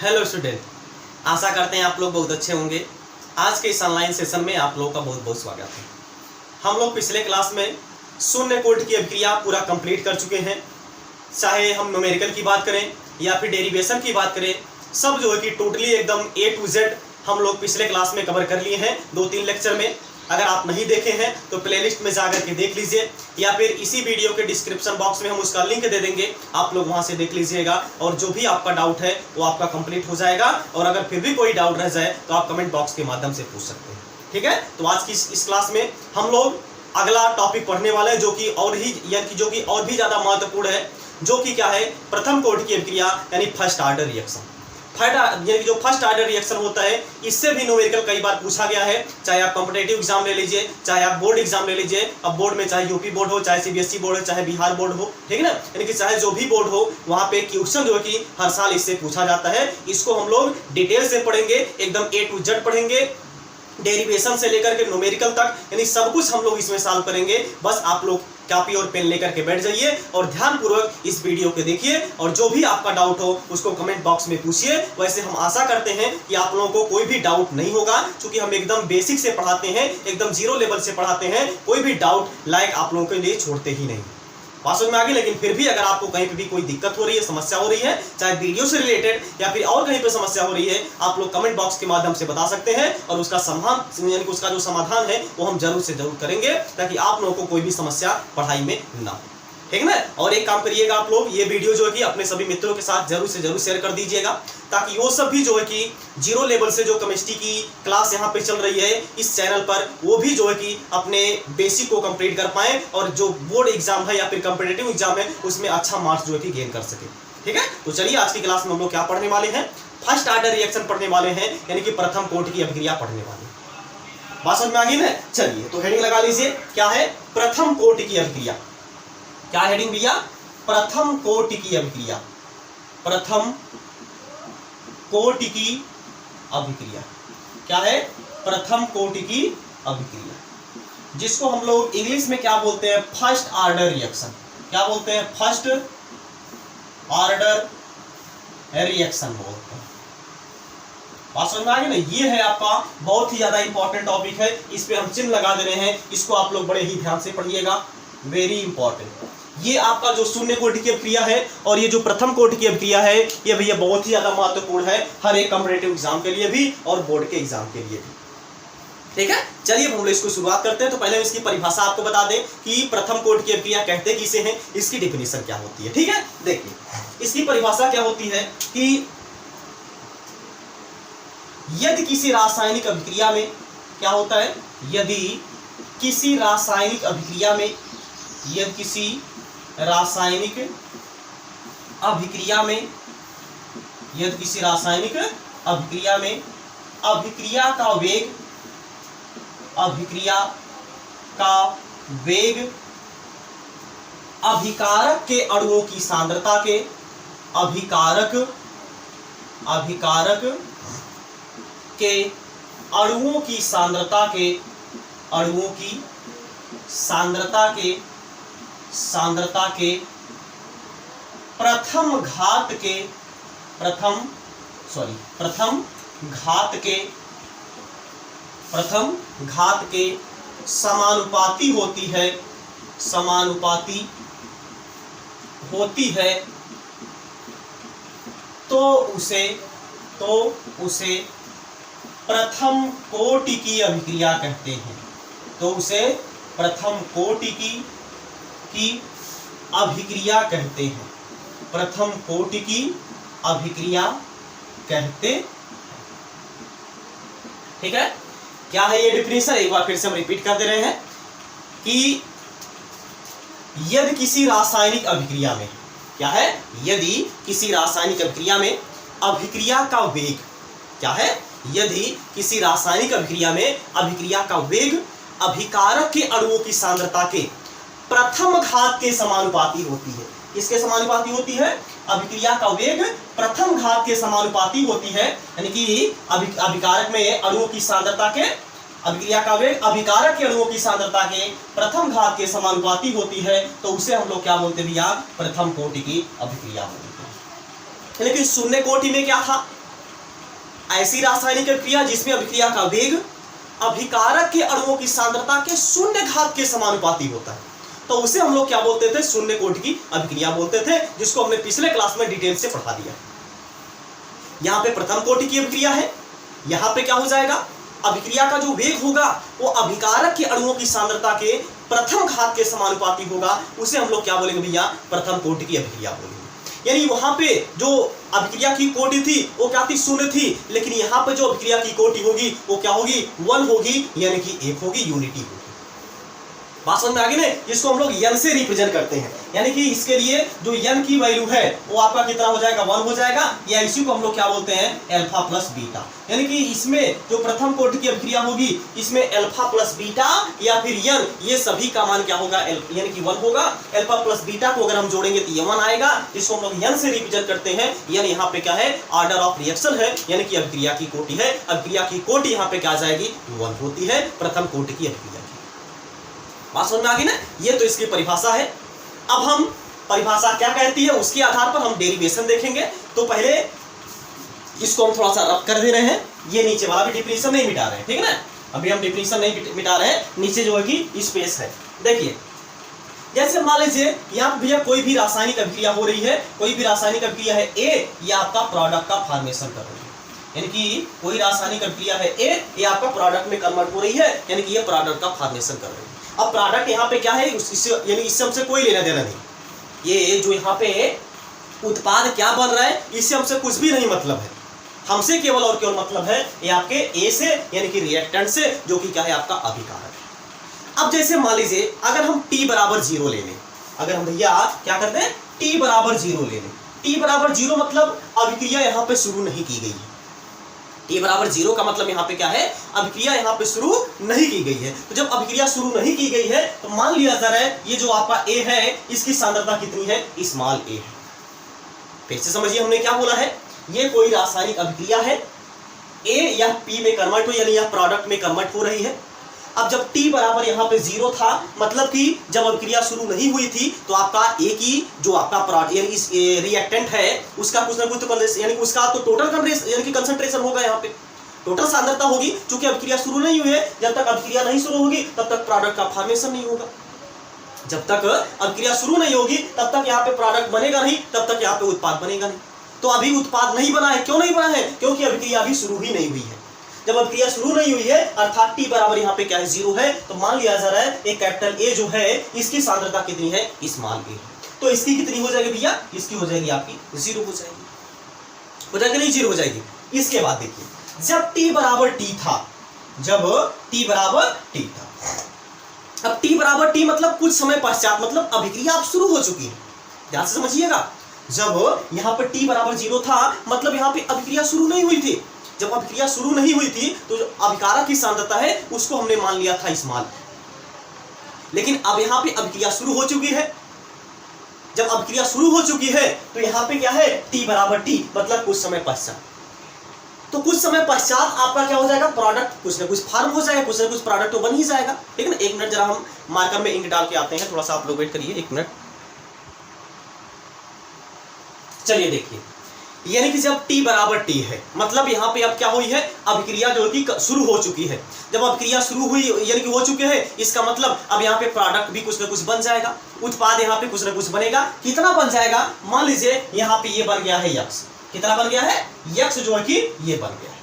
Hello student, आशा करते हैं आप लोग बहुत अच्छे होंगे। आज के इस ऑनलाइन सेशन में आप लोगों का बहुत बहुत स्वागत है। हम लोग पिछले क्लास में शून्य कोटि की अभिक्रिया पूरा कंप्लीट कर चुके हैं। चाहे हम न्यूमेरिकल की बात करें या फिर डेरिवेशन की बात करें, सब जो है कि टोटली एकदम A to Z हम लोग पिछले क्लास में कवर कर लिए हैं 2-3 लेक्चर में। अगर आप नहीं देखे हैं तो प्लेलिस्ट में जाकर के देख लीजिए, या फिर इसी वीडियो के डिस्क्रिप्शन बॉक्स में हम उसका लिंक दे देंगे, आप लोग वहां से देख लीजिएगा। और जो भी आपका डाउट है वो आपका कंप्लीट हो जाएगा। और अगर फिर भी कोई डाउट रह जाए तो आप कमेंट बॉक्स के माध्यम से पूछ सकते हैं। ठीक है, तो आज की इस क्लास में हम लोग अगला टॉपिक पढ़ने वाले हैं जो कि और भी ज्यादा महत्वपूर्ण है, जो कि क्या है, प्रथम कोटि की अभिक्रिया यानी फर्स्ट ऑर्डर रिएक्शन। जो फर्स्ट ऑर्डर रिएक्शन होता है, इससे भी न्यूमेरिकल कई बार पूछा गया है। चाहे आप कॉम्पिटिटिव एग्जाम ले लीजिए, चाहे आप बोर्ड एग्जाम ले लीजिए। अब बोर्ड में चाहे यूपी बोर्ड हो, चाहे सीबीएसई बोर्ड हो, चाहे बिहार बोर्ड हो, ठीक है ना, यानी कि चाहे जो भी बोर्ड हो, वहाँ पे क्वेश्चन जो है कि हर साल इससे पूछा जाता है। इसको हम लोग डिटेल से पढ़ेंगे, एकदम A to Z पढ़ेंगे, डेरिवेशन से लेकर के न्यूमेरिकल तक, यानी सब कुछ हम लोग इसमें सॉल्व करेंगे। बस आप लोग कॉपी और पेन लेकर के बैठ जाइए और ध्यानपूर्वक इस वीडियो को देखिए, और जो भी आपका डाउट हो उसको कमेंट बॉक्स में पूछिए। वैसे हम आशा करते हैं कि आप लोगों को कोई भी डाउट नहीं होगा, क्योंकि हम एकदम बेसिक से पढ़ाते हैं, एकदम जीरो लेवल से पढ़ाते हैं। कोई भी डाउट लाइक आप लोगों के लिए छोड़ते ही नहीं। बात समझ में आ गई। लेकिन फिर भी अगर आपको कहीं पे भी कोई दिक्कत हो रही है, समस्या हो रही है, चाहे वीडियो से रिलेटेड या फिर और कहीं पे समस्या हो रही है, आप लोग कमेंट बॉक्स के माध्यम से बता सकते हैं, और उसका उसका जो समाधान है वो हम जरूर से जरूर करेंगे, ताकि आप लोगों को कोई भी समस्या पढ़ाई में ना हो। ठीक है ना। और एक काम करिएगा, आप लोग ये वीडियो जो है कि अपने सभी मित्रों के साथ जरूर से जरूर शेयर कर दीजिएगा, ताकि वो सब भी जो है कि जीरो लेवल से जो केमिस्ट्री की क्लास यहाँ पे चल रही है इस चैनल पर, वो भी जो है कि अपने बेसिक को कंप्लीट कर पाए, और जो बोर्ड एग्जाम है या फिर कॉम्पिटिटिव एग्जाम है उसमें अच्छा मार्क्स जो है कि गेन कर सके। ठीक है, तो चलिए आज की क्लास में हम लोग क्या पढ़ने वाले हैं, फर्स्ट ऑर्डर रिएक्शन पढ़ने वाले हैं, यानी कि प्रथम कोटि की अभिक्रिया पढ़ने वाले हैं। बात समझ में आ गई ना। चलिए तो हेडिंग लगा लीजिए, क्या है, प्रथम कोटि की अभिक्रिया। क्या हेडिंग भैया, प्रथम कोटि की अभिक्रिया। प्रथम कोटि की अभिक्रिया क्या है, प्रथम कोटि की अभिक्रिया, जिसको हम लोग इंग्लिश में क्या बोलते हैं, फर्स्ट ऑर्डर रिएक्शन। क्या बोलते हैं, फर्स्ट ऑर्डर रिएक्शन बोलते हैं। बात समझ में आ गई ना। ये है आपका बहुत ही ज्यादा इंपॉर्टेंट टॉपिक है, इस पे हम चिन्ह लगा दे रहे हैं, इसको आप लोग बड़े ही ध्यान से पढ़िएगा, वेरी इंपॉर्टेंट। ये आपका जो शून्य कोटि की अभिक्रिया है और ये जो प्रथम कोटि की अभिक्रिया है, ये भैया बहुत ही ज्यादा महत्वपूर्ण है, हर एक कॉम्पिटिटिव एग्जाम के लिए भी और बोर्ड के एग्जाम के लिए भी। ठीक है, चलिए हम लोग इसको शुरुआत करते हैं। तो पहले इसकी परिभाषा आपको बता दें कि प्रथम कोटि की अभिक्रिया कहते किसे हैं, इसकी डेफिनेशन क्या होती है। ठीक है, देखिए इसकी परिभाषा क्या होती है कि यदि किसी रासायनिक अभिक्रिया में क्या होता है, यदि किसी रासायनिक अभिक्रिया में, यदि किसी रासायनिक अभिक्रिया में, यदि किसी रासायनिक अभिक्रिया में अभिक्रिया का वेग, अभिक्रिया का वेग अभिकारक के अणुओं की सांद्रता के, अभिकारक के अणुओं की सांद्रता के, अणुओं की सांद्रता के प्रथम घात के समानुपाती होती है, तो उसे प्रथम कोटि की अभिक्रिया कहते हैं। तो उसे प्रथम कोटि की अभिक्रिया कहते हैं, प्रथम कोटि की अभिक्रिया कहते हैं। ठीक है, क्या है ये डेफिनेशन, एक बार फिर से हम रिपीट कर दे रहे हैं कि यदि किसी रासायनिक अभिक्रिया में, क्या है, यदि किसी रासायनिक अभिक्रिया में अभिक्रिया का वेग, क्या है, यदि किसी रासायनिक अभिक्रिया में अभिक्रिया का वेग अभिकारक के अणुओं की सांद्रता के प्रथम घात के समानुपाती होती है। किसके समानुपाती होती है, अभिक्रिया का वेग प्रथम घात के समानुपाती होती है, यानी कि अभिकारक में अणुओं की सांद्रता के, अभिक्रिया का वेग अभिकारक के अणुओं की सांद्रता के प्रथम घात के समानुपाती होती है, तो उसे हम लोग क्या बोलते हैं भैया, प्रथम कोटि की अभिक्रिया बोलते हैं। लेकिन शून्य कोटि में क्या था, ऐसी रासायनिक अभिक्रिया जिसमें अभिक्रिया का वेग अभिकारक के अणुओं की सांद्रता के शून्य घात के समानुपाती होता है, तो उसे हम लोग क्या बोलते थे, शून्य कोटि की अभिक्रिया बोलते थे, जिसको हमने पिछले क्लास में डिटेल से पढ़ा दिया। यहाँ पे प्रथम कोटि की अभिक्रिया है, यहाँ पे क्या हो जाएगा, अभिक्रिया का जो वेग होगा वो अभिकारक के अणुओं की सांद्रता के प्रथम घात के समानुपाती होगा, उसे हम लोग क्या बोलेंगे भैया, प्रथम कोटि की अभिक्रिया बोलेंगे। यानी वहां पे जो अभिक्रिया की कोटि थी वो क्या थी, शून्य थी, लेकिन यहाँ पे जो अभिक्रिया की कोटि होगी वो क्या होगी, 1 होगी, यानी कि 1 होगी, यूनिटी होगी। बात समझ में आ गई ना, इसको हम लोग n से रिप्रेजेंट करते हैं, यानी कि इसके लिए जो n की वैल्यू है वो आपका कितना हो जाएगा, 1 हो जाएगा, या इसी को हम लोग क्या बोलते हैं, अल्फा प्लस बीटा। यानी कि इसमें जो प्रथम कोटि की अभिक्रिया होगी इसमें अल्फा प्लस बीटा या फिर n, ये सभी का मान क्या होगा, यानी कि 1 होगा। अल्फा प्लस बीटा को अगर हम जोड़ेंगे तो ये 1 आएगा, जिसको हम लोग n से रिप्रेजेंट करते हैं। यानी यहाँ पे क्या है, ऑर्डर ऑफ रिएक्शन है, यानी कि अभिक्रिया की कोटि है, अभिक्रिया की कोटि यहाँ पे क्या आ जाएगी, 1 होती है प्रथम कोटि की अभिक्रिया। बात समझ में आ गई ना, ये तो इसकी परिभाषा है। अब हम परिभाषा क्या कहती है उसके आधार पर हम डेरिवेशन देखेंगे। तो पहले इसको हम थोड़ा सा रब कर दे रहे हैं, ये नीचे वाला भी डिफिनीशन नहीं मिटा रहे हैं, ठीक है ना, अभी हम डिफिनीशन नहीं मिटा रहे हैं, नीचे जो है कि स्पेस है। देखिए जैसे मान लीजिए यहाँ भैया कोई भी रासायनिक अभिक्रिया हो रही है, कोई भी रासायनिक अभिक्रिया है ए, ये आपका प्रोडक्ट का फॉर्मेशन कर रही है, यानी कि कोई रासायनिक अभिक्रिया है ए, ये आपका प्रोडक्ट में कन्वर्ट हो रही है, यानी कि ये प्रोडक्ट का फॉर्मेशन कर रही है। अब प्रोडक्ट यहाँ पे क्या है, यानी इससे हमसे कोई लेना देना नहीं, ये जो यहाँ पे उत्पाद क्या बन रहा है इससे हमसे कुछ भी नहीं मतलब है, हमसे केवल और केवल मतलब है ये आपके ए से, यानी कि रिएक्टेंट से, जो कि क्या है आपका अभिकारक। अब जैसे मान लीजिए अगर हम t बराबर 0 ले लें, अगर हम भैया क्या करते हैं, t बराबर 0 ले लें, t बराबर 0 मतलब अभिक्रिया यहाँ पे शुरू नहीं की गई है, t बराबर 0 का मतलब यहाँ पे क्या है, अभिक्रिया यहाँ पे शुरू नहीं की गई है। तो जब अभिक्रिया शुरू नहीं की गई है तो मान लिया जा रहा है ये जो आपका A है इसकी सांद्रता कितनी है, स्मॉल a है। फिर से समझिए हमने क्या बोला है, ये कोई रासायनिक अभिक्रिया है, A या P में कन्वर्ट हो, यानी यह प्रोडक्ट में कन्वर्ट हो रही है। अब जब t बराबर यहाँ पे 0 था, मतलब कि जब अभिक्रिया शुरू नहीं हुई थी, तो आपका A की जो आपका प्रोडक्ट यानी रिएक्टेंट है उसका कुछ ना कुछ तो यानी उसका तो टोटल यानी कि कंसंट्रेशन होगा, यहाँ पे टोटल सांद्रता होगी, क्योंकि अभिक्रिया शुरू नहीं हुई है। जब तक अभिक्रिया नहीं शुरू होगी तब तक प्रोडक्ट का फॉर्मेशन नहीं होगा, जब तक अभिक्रिया शुरू नहीं होगी तब तक यहाँ पे प्रोडक्ट बनेगा नहीं, तब तक यहाँ पे उत्पाद बनेगा नहीं। तो अभी उत्पाद नहीं बना है, क्यों नहीं बना है, क्योंकि अभिक्रिया अभी शुरू ही नहीं हुई है। जब अभिक्रिया शुरू नहीं हुई है अर्थात t बराबर यहाँ पे क्या है, 0 है, तो मान लिया जा रहा है एक कैपिटल A जो है इसकी सांद्रता कितनी है, स्मॉल a। तो इसकी कितनी हो जाएगी भैया, इसकी हो जाएगी आपकी 0 हो जाएगी, हो जाएगी नहीं, 0 हो जाएगी। इसके बाद देखिए जब t बराबर t था, जब t बराबर t था, अब t बराबर t मतलब कुछ समय पश्चात, मतलब अभिक्रिया अब शुरू हो चुकी है, ध्यान से समझिएगा। जब यहाँ पर t बराबर 0 था मतलब यहाँ पे अभिक्रिया शुरू नहीं हुई थी, जब अभिक्रिया शुरू नहीं हुई थी तो जो अभिकारक की सांद्रता है उसको हमने मान लिया था स्मॉल, लेकिन अब यहाँ पे अभिक्रिया शुरू हो चुकी है। जब अभिक्रिया शुरू हो चुकी है तो यहाँ पे क्या है, t बराबर t मतलब कुछ समय पश्चात। तो कुछ समय पश्चात आपका क्या हो जाएगा, प्रोडक्ट कुछ ना कुछ फॉर्म हो जाएगा, कुछ ना कुछ प्रोडक्ट तो बन ही जाएगा, ठीक है ना। एक मिनट जरा हम मार्कर में इंक डाल के आते हैं, थोड़ा सा आप लोग वेट करिए, एक मिनट। चलिए देखिए, यानी कि जब t बराबर t है मतलब यहाँ पे अब क्या हुई है, अभिक्रिया जो कि शुरू हो चुकी है। जब अभिक्रिया शुरू हुई यानी कि हो चुके हैं, इसका मतलब अब यहाँ पे प्रोडक्ट भी कुछ ना कुछ बन जाएगा, उत्पाद यहाँ पे कुछ ना कुछ बनेगा। कितना बन जाएगा, मान लीजिए यहाँ पे ये बन गया है यक्स, कितना बन गया है, यक्स जो है कि ये बन गया है।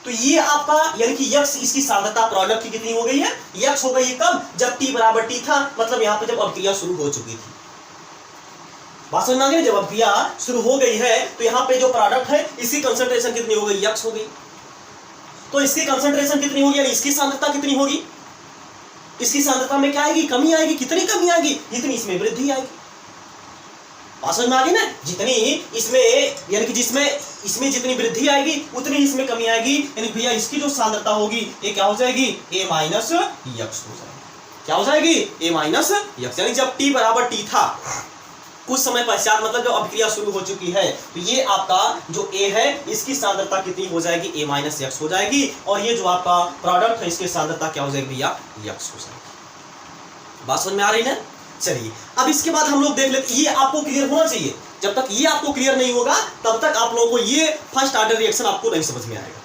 तो ये आपका यानी कि यक्स, इसकी सांद्रता प्रोडक्ट की कितनी हो गई है, यक्स हो गई है। कब, जब t बराबर t था, मतलब यहाँ पे जब अभिक्रिया शुरू हो चुकी थी। बात समझ में आ गई, जब अभिक्रिया शुरू हो गई है तो यहाँ पे जो प्रोडक्ट है इसकी कंसंट्रेशन कितनी हो गई, यक्स हो गई। तो इसकी कंसंट्रेशन कितनी होगी, यानी इसकी सांद्रता कितनी होगी, इसकी सांद्रता में क्या आएगी, कमी आएगी। कितनी कमी आएगी, जितनी इसमें वृद्धि आएगी। बात समझ में आ गई ना, जितनी इसमें यानी कि जिसमें इसमें जितनी वृद्धि आएगी उतनी इसमें कमी आएगी, यानी भैया इसकी जो सांद्रता होगी ये क्या हो जाएगी, a माइनस यक्स हो जाएगी। क्या हो जाएगी, a माइनस यक्स। यानी जब t बराबर t था, कुछ समय पश्चात मतलब जब अभिक्रिया शुरू हो चुकी है, तो ये आपका जो A है इसकी सांद्रता कितनी हो जाएगी, A माइनस यक्स हो जाएगी। और ये जो आपका प्रोडक्ट है इसकी सांद्रता क्या हो जाएगी भैया, यक्स हो जाएगी। बात समझ में आ रही है। चलिए अब इसके बाद हम लोग देख लेते, ये आपको क्लियर होना चाहिए जब तक ये आपको क्लियर नहीं होगा तब तक आप लोगों को ये फर्स्ट ऑर्डर रिएक्शन आपको नहीं समझ में आएगा।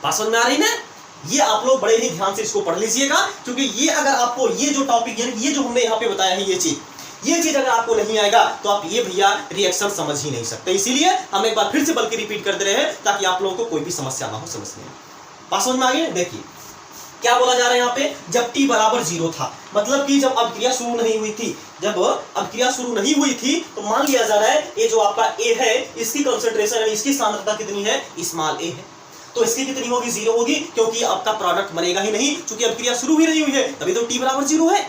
बात समझ में आ रही ना? ये आप लोग बड़े ही ध्यान से इसको पढ़ लीजिएगा, क्योंकि ये अगर आपको ये जो टॉपिक यानी ये जो हमने यहाँ पे बताया है ये चीज अगर आपको नहीं आएगा तो आप ये भैया रिएक्शन समझ ही नहीं सकते। इसीलिए हम एक बार फिर से बल्कि रिपीट कर दे रहे हैं ताकि आप लोगों को कोई भी समस्या ना हो समझने में। बात समझ में आ गई? देखिए क्या बोला जा रहा है यहाँ पे, जब t बराबर 0 था, मतलब कि जब अभिक्रिया शुरू नहीं हुई थी, जब अभिक्रिया शुरू नहीं हुई थी तो मान लिया जा रहा है ये जो आपका A है इसकी कंसंट्रेशन यानी इसकी सांद्रता कितनी है, स्मॉल a है, तो इसकी कितनी होगी, 0 होगी, क्योंकि आपका प्रोडक्ट बनेगा ही नहीं, क्योंकि अभिक्रिया शुरू ही नहीं हुई है, तभी तो t बराबर 0 है।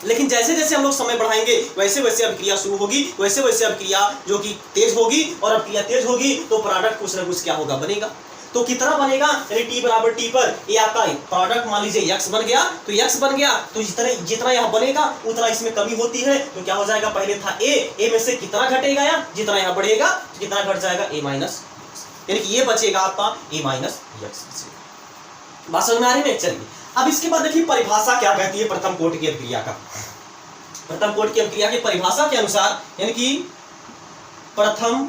लेकिन जैसे जैसे हम लोग समय बढ़ाएंगे वैसे वैसे अभिक्रिया शुरू होगी, वैसे वैसे अभिक्रिया जो कि तेज होगी, और अभिक्रिया तेज होगी तो प्रोडक्ट कुछ ना कुछ क्या होगा, बनेगा। तो कितना बनेगा, यानी t बराबर t पर ये आपका प्रोडक्ट मान लीजिए x बन गया, तो x बन गया तो जितना यहाँ बनेगा उतना इसमें कमी होती है, तो क्या हो जाएगा, पहले था a में से कितना घटेगा, या जितना यहाँ बढ़ेगा कितना घट जाएगा, a माइनस, यानी कि ये बचेगा आपका a माइनस x। बात समझ में आ रही है? चलिए अब इसके बाद देखिए परिभाषा क्या कहती है प्रथम कोटि की अभिक्रिया का। प्रथम कोटि की अभिक्रिया की परिभाषा के अनुसार, यानी कि प्रथम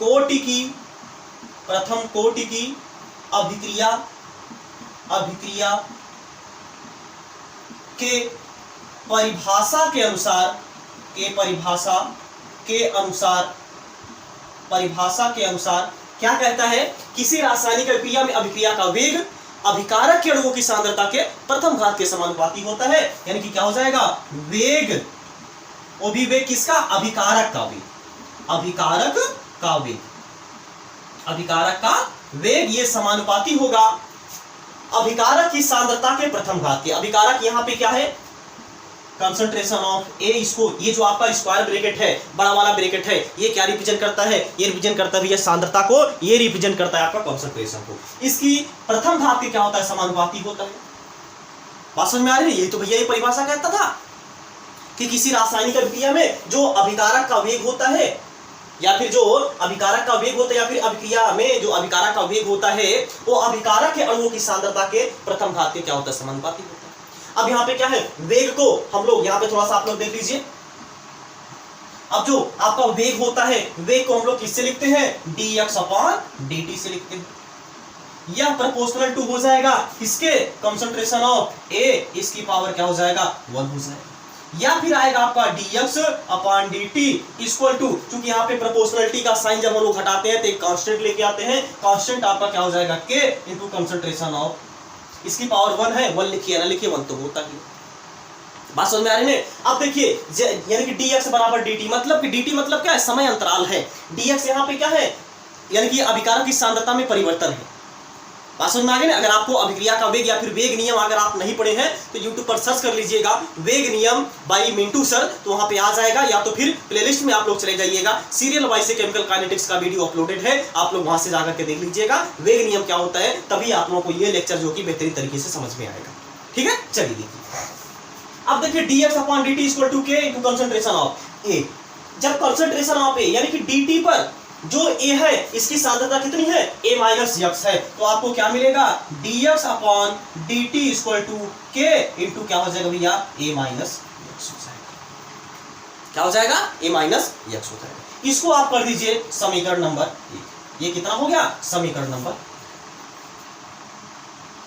कोटि की अभिक्रिया के परिभाषा के अनुसार क्या कहता है, किसी रासायनिक अभिक्रिया में अभिक्रिया का वेग अभिकारक के अणुओं की सांद्रता के प्रथम घात के समानुपाती होता है। यानी कि क्या हो जाएगा, वेग, वो भी वेग किसका, अभिकारक का वेग, अभिकारक का वेग ये समानुपाती होगा अभिकारक की सांद्रता के प्रथम घात के। अभिकारक यहाँ पे क्या है, कंसंट्रेशन ऑफ ए, इसको ये जो आपका स्क्वायर ब्रैकेट है, बड़ा वाला ब्रैकेट है, ये क्या रिप्रेजेंट करता है, ये रिप्रेजेंट करता है सांद्रता को, ये रिप्रेजेंट करता है आपका कंसंट्रेशन को। इसकी प्रथम घात के क्या होता है, समानुपाती होता है। बात समझ में आ रही है? यही तो भैया ये परिभाषा कहता था कि किसी रासायनिक अभिक्रिया में जो अभिकारक का वेग होता है, या फिर जो अभिकारक का वेग होता है, या फिर अभिक्रिया में जो अभिकारक का वेग होता है वो अभिकारक के अणुओं की सांद्रता के प्रथम घात के क्या होता है, समानुपाती होता है। अब यहाँ पे क्या है, वेग को हम लोग यहाँ पे थोड़ा सा आप लोग देख लीजिए। अब जो आपका वेग होता है, वेग को हम लोग किससे लिखते हैं, dx/dt से लिखते हैं। यह प्रोपोर्शनल टू हो जाएगा किसके, कंसंट्रेशन ऑफ A, इसकी पावर क्या हो जाएगा, 1 हो जाएगा। या फिर आएगा आपका dx/dt इक्वल टू, क्योंकि यहाँ पे प्रोपोर्शनलिटी का साइन जब हम लोग हटाते हैं तो एक कांस्टेंट लेके आते हैं, कांस्टेंट आपका क्या हो जाएगा, k इंटू कंसंट्रेशन ऑफ, इसकी पावर 1 है, 1 लिखिए ना लिखिए, 1 तो होता ही। बात समझ में आ रही है? अब देखिए यानी कि dx बराबर dt, मतलब कि dt मतलब क्या है, समय अंतराल है। dx यहाँ पे क्या है, यानी कि अभिकारक की सांद्रता में परिवर्तन है। बात समझ में आ गई ना? अगर आपको अभिक्रिया का वेग या फिर वेग नियम अगर आप नहीं पढ़े हैं तो YouTube पर सर्च कर लीजिएगा वेग नियम बाई मिंटू सर, तो वहां पे आ जाएगा, या तो फिर प्लेलिस्ट में आप लोग चले जाइएगा, सीरियल वाइज से केमिकल काइनेटिक्स का वीडियो अपलोडेड है, आप लोग वहां से जाकर के देख लीजिएगा वेग नियम क्या होता है, तभी आप लोगों को ये लेक्चर जो कि बेहतरीन तरीके से समझ में आएगा। ठीक है, चलिए देखिए अब देखिए dx/dt equal to k into concentration of A। जब कंसंट्रेशन ऑफ A यानी कि dt पर जो A है इसकी सांद्रता कितनी है, A माइनस x है, तो आपको क्या मिलेगा, dx/dt equal to k into क्या हो जाएगा भैया, A माइनस x हो जाएगा। क्या हो जाएगा, A माइनस x हो जाएगा। इसको आप कर दीजिए समीकरण नंबर 1। ये कितना हो गया, समीकरण नंबर।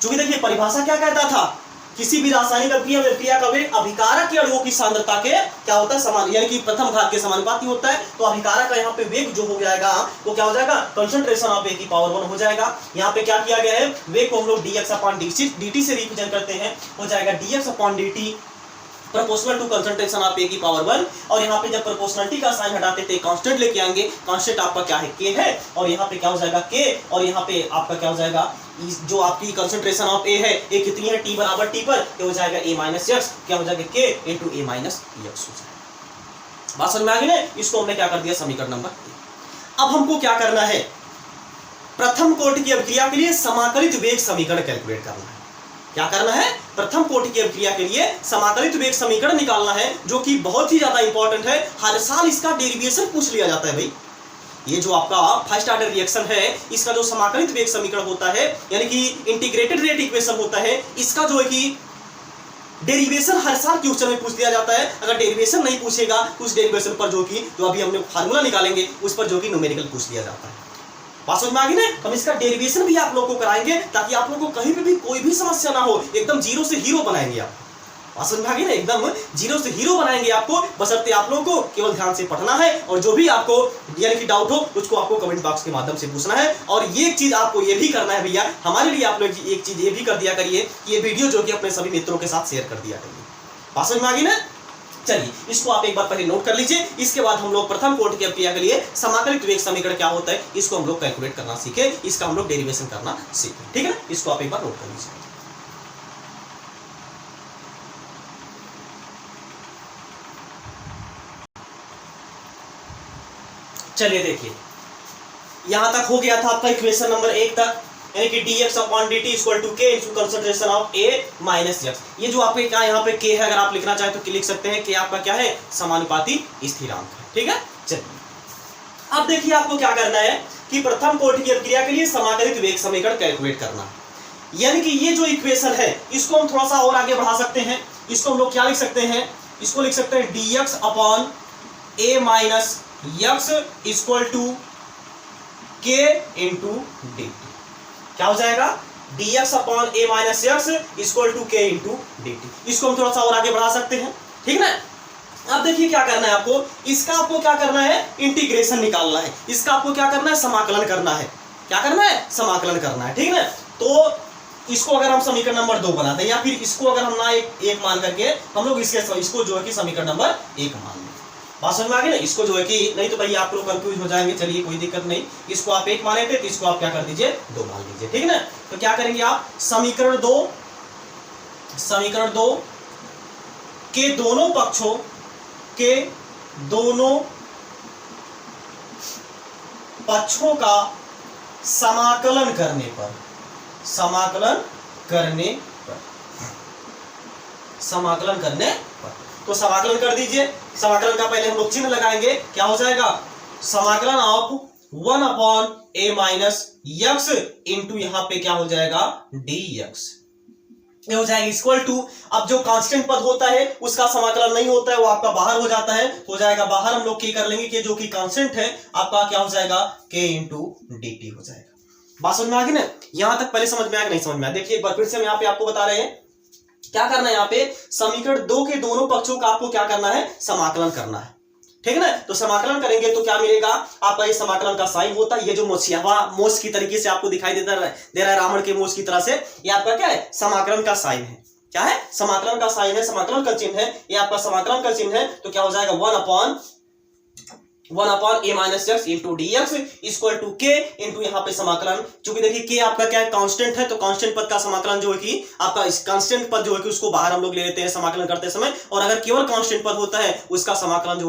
चूंकि देखिए परिभाषा क्या कहता था, किसी भी रासायनिक अभिक्रिया का वेग अभिकारक के अणुओं की सांद्रता के क्या होता है, समान, यानी कि प्रथम घात के समानुपाती होता है। तो अभिकारक का यहाँ पे वेग जो हो जाएगा वो क्या हो जाएगा, कंसंट्रेशन ऑफ A की पावर 1 हो जाएगा। यहाँ पे क्या किया गया है, वेग को हम लोग dx/dt से रिप्रेजेंट करते हैं, हो जाएगा dx/dt proportional to concentration of A की पावर 1। और यहाँ पे जब प्रोपोर्शनलिटी का साइन हटाते थे कांस्टेंट लेके आएंगे, कांस्टेंट आपका क्या है, k है, और यहाँ पे क्या हो जाएगा k, और यहाँ पे आपका क्या हो जाएगा, जो आपकी कंसंट्रेशन ऑफ A है, A कितनी है, t बराबर t पर, ये हो जाएगा A माइनस x, क्या हो जाएगा k into A minus x हो जाएगा। बात समझ में आ गई ना? इसको हमने क्या कर दिया, समीकरण नंबर 1। अब हमको क्या करना है, प्रथम कोटि की अभिक्रिया के लिए समाकलित वेग समीकरण कैलकुलेट करना है। क्या करना है, प्रथम कोटि की अभिक्रिया के लिए समाकलित वेग समीकरण निकालना है, जो कि बहुत ही ज्यादा इंपॉर्टेंट है। हर साल इसका डेरिवेशन पूछ लिया जाता है भाई। ये जो आपका फर्स्ट ऑर्डर रिएक्शन है, इसका जो समाकलित वेग समीकरण होता है, यानी कि इंटीग्रेटेड रेट इक्वेशन होता है, इसका जो है कि डेरिवेशन हर साल क्वेश्चन में पूछ दिया जाता है। अगर डेरिवेशन नहीं पूछेगा कुछ डेरिवेशन पर जो कि जो अभी हमने फार्मूला निकालेंगे उस पर जो कि न्यूमेरिकल पूछ दिया जाता है। बात समझ में आ गई ना? हम इसका डेरिवेशन भी आप लोगों को कराएंगे ताकि आप लोगों को कहीं पे भी कोई भी समस्या ना हो, एकदम जीरो से हीरो बनाएंगे आप। बात समझ में आ गई ना? एकदम जीरो से हीरो बनाएंगे आपको, बशर्ते आप लोगों को केवल ध्यान से पढ़ना है और जो भी आपको यानी कि डाउट हो उसको आपको कमेंट बॉक्स के माध्यम से पूछना है। और ये चीज आपको ये भी करना है भैया, हमारे लिए आप लोग एक चीज ये भी कर दिया करिए कि ये वीडियो जो कि अपने सभी मित्रों के साथ शेयर कर दिया करिए। बात समझ में आ गई ना? चलिए इसको आप एक बार पहले नोट कर लीजिए। इसके बाद हम लोग प्रथम कोटि की अपक्रिया के लिए समाकलित वेग समीकरण क्या होता है इसको हम लोग कैलकुलेट करना सीखे, इसका हम लोग डेरिवेशन करना सीखे। ठीक है ना? इसको आप एक बार नोट कर लीजिए। चलिए देखिए, यहां तक हो गया था आपका इक्वेशन नंबर 1 तक, यानी कि dx upon dt equal to k into concentration of a minus x। ये जो आपके क्या यहाँ पे k है, अगर आप लिखना चाहे तो लिख सकते हैं। k आपका क्या है? समानुपाती स्थिरांक है। ठीक है, चलिए अब देखिए आपको क्या करना है कि प्रथम कोटि की अपक्रिया के लिए समाकलित वेग समीकरण कैलकुलेट करना। यानी कि ये जो इक्वेशन है इसको हम थोड़ा सा और आगे बढ़ा सकते हैं। इसको हम लोग क्या लिख सकते हैं? इसको लिख सकते हैं dx upon a minus x equal to k into dt। क्या हो जाएगा? dx upon a minus x equal to k into dt। इसको हम थोड़ा सा और आगे बढ़ा सकते हैं। ठीक ना? अब देखिए क्या करना है आपको, इसका आपको क्या करना है? इंटीग्रेशन निकालना है। इसका आपको क्या करना है? समाकलन करना है। क्या करना है? समाकलन करना है। ठीक ना? तो इसको अगर हम समीकरण नंबर 2 बनाते हैं या फिर इसको अगर हम ना एक मान करके हम लोग इसको जो है कि समीकरण नंबर 1 मान लें। बात समझ में आ गई ना? इसको जो है कि नहीं तो भाई आप लोग कंफ्यूज हो जाएंगे। चलिए कोई दिक्कत नहीं, इसको आप 1 माने थे तो इसको आप क्या कर दीजिए? 2 मान लीजिए। ठीक है ना? तो क्या करेंगे आप? समीकरण 2 के दोनों पक्षों के दोनों पक्षों का समाकलन करने पर तो समाकलन कर दीजिए। समाकलन का पहले हम लोग चिन्ह लगाएंगे। क्या हो जाएगा? समाकलन of 1 upon a minus x into यहां पे क्या हो जाएगा? dx। ये हो जाएगा इक्वल टू, अब जो कांस्टेंट पद होता है उसका समाकलन नहीं होता है, वो आपका बाहर हो जाता है। हो जाएगा बाहर, हम लोग क्या कर लेंगे कि जो कि कांस्टेंट है आपका क्या हो जाएगा? k इंटू dt हो जाएगा। बात समझ में आ गई ना? यहां तक पहले समझ में आया? नहीं समझ में आया? देखिए एक बार फिर से हम यहाँ पे आपको बता रहे हैं क्या करना है। यहाँ पे समीकरण 2 के दोनों पक्षों का आपको क्या करना है? समाकलन करना है। ठीक है ना? तो समाकलन करेंगे तो क्या मिलेगा आपका? ये समाकलन का साइन होता है। ये जो मोच की तरीके से आपको दिखाई दे रहा है रावण के मोच की तरह से, ये आपका क्या है? समाकलन का साइन है। क्या है? समाकलन का साइन है, समाकलन का चिन्ह है। ये आपका समाकलन का चिन्ह है। तो क्या हो जाएगा? 1 upon a minus x into dx equal to k into यहाँ पे समाकलन। चूंकि देखिए k आपका क्या है? कांस्टेंट है। तो कांस्टेंट पद का समाकलन जो है कि आपका इस कांस्टेंट पद जो है कि उसको बाहर हम लोग ले लेते हैं समाकलन करते समय। और अगर केवल कांस्टेंट पद होता है उसका समाकलन जो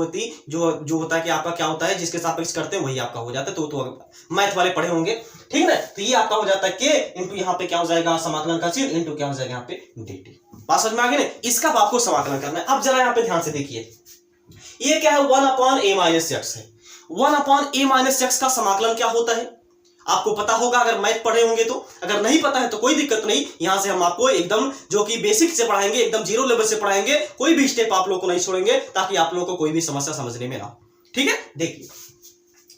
होता है कि आपका क्या होता है? जिसके सापेक्ष करते हैं वही आपका हो जाता है। तो मैथ वाले पढ़े होंगे। ठीक है ना? तो ये आपका हो जाता है k इंटू यहाँ पे क्या हो जाएगा? समाकलन का चिन्ह इंटू क्या हो जाएगा? यहाँ पे dt। बात समझ में आ गई ना? इसका आपको समाकलन करना है। अब जरा यहाँ पे ध्यान से देखिए, ये क्या है? 1 अपॉन a माइनस x है। 1 अपॉन a माइनस x का समाकलन क्या होता है? आपको पता होगा अगर मैथ पढ़े होंगे तो। अगर नहीं पता है तो कोई दिक्कत नहीं, यहां से हम आपको एकदम जो कि बेसिक से पढ़ाएंगे, एकदम जीरो लेवल से पढ़ाएंगे। कोई भी स्टेप आप लोगों को नहीं छोड़ेंगे ताकि आप लोगों को कोई भी समस्या समझने में ना हो। ठीक है? देखिए